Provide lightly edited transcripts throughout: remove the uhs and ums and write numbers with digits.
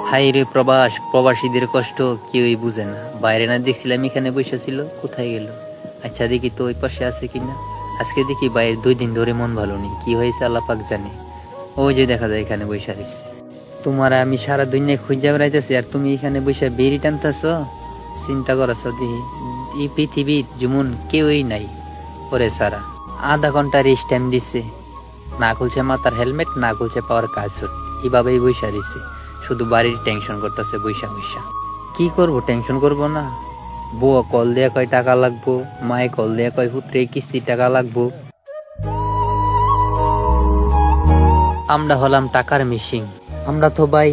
High রে প্রবাস, প্রবাসীদের কষ্ট কেউই বুঝে না। বাইরে না দেখছিলাম এখানে বসেছিল, কোথায় গেল? আচ্ছা দেখি তো ওই পাশে আছে কিনা। আজকে দেখি বাইরে 2 দিন ধরে মন ভালো নেই, কি হয়েছে আল্লাহ পাক জানে। ওই যে দেখা যায় এখানে বসে রয়েছে। তোমার আমি সারা দুনিয়ায় খুঁজে বেড়াইতেছি আর তুমি এখানে বসে বেরি টানতেছ। চিন্তা করছ দেখি, এই পৃথিবী যেমন কেউই নাই ওরে সারা। আধা ঘন্টা রেস্ট টাইম দিচ্ছে, না খুলছে মাথার হেলমেট, না খুলছে পাওয়ার কাজ। এইভাবেই বৈশা রয়েছে, শুধু বাড়ির টেনশন করতেছে বৈশা বৈশা। কি করব, টেনশন করব না? বউ কল দেয়া কয় টাকা লাগবো, মায়ে কল দেয়া কয় পুত্রে কিস্তি টাকা লাগবো। আমরা হলাম টাকার মিশিং। আমরা তো ভাই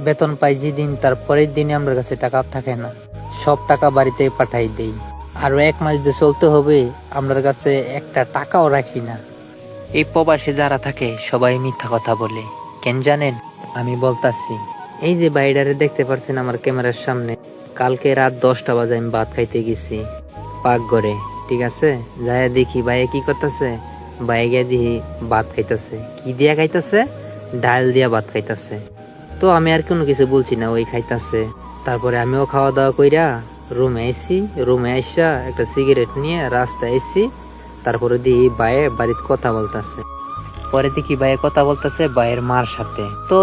বেতন পাই যেদিন, তারপরের দিনে আমার কাছে টাকা থাকে না, সব টাকা বাড়িতে পাঠাই দেই। আরো 1 মাস যে চলতে হবে, আমার কাছে একটা টাকাও রাখি না। এই প্রবাসে যারা থাকে সবাই মিথ্যা কথা বলে, কেন জানেন? আমি বলতাছি, এই যে বাইডারে দেখতে পাচ্ছেন আমার ক্যামেরার সামনে, কালকে রাত 10টা বাজে আমি ভাত খাইতে গেছি পাকঘরে, ঠিক আছে? যাই দেখি ভাইয়ে কি করতেছে, ভাইয়ে গিয়ে দেখি ভাত খাইতেছে। কি দিয়া খাইতেছে? ডাল দিয়া ভাত খাইতেছে। তো আমি আর কোনো কিছু বলছি না, ওই খাইতেছে। তারপরে আমিও খাওয়া দাওয়া কইরা রুমে আইসি, রুমে আইসা একটা সিগারেট নিয়ে রাস্তায় আইসি। তারপরে দেখি ভাইয়ে বাড়িতে কথা বলতেছে। পরে দেখি ভাইয়ে কথা বলতেছে ভাইয়ের মার সাথে। তো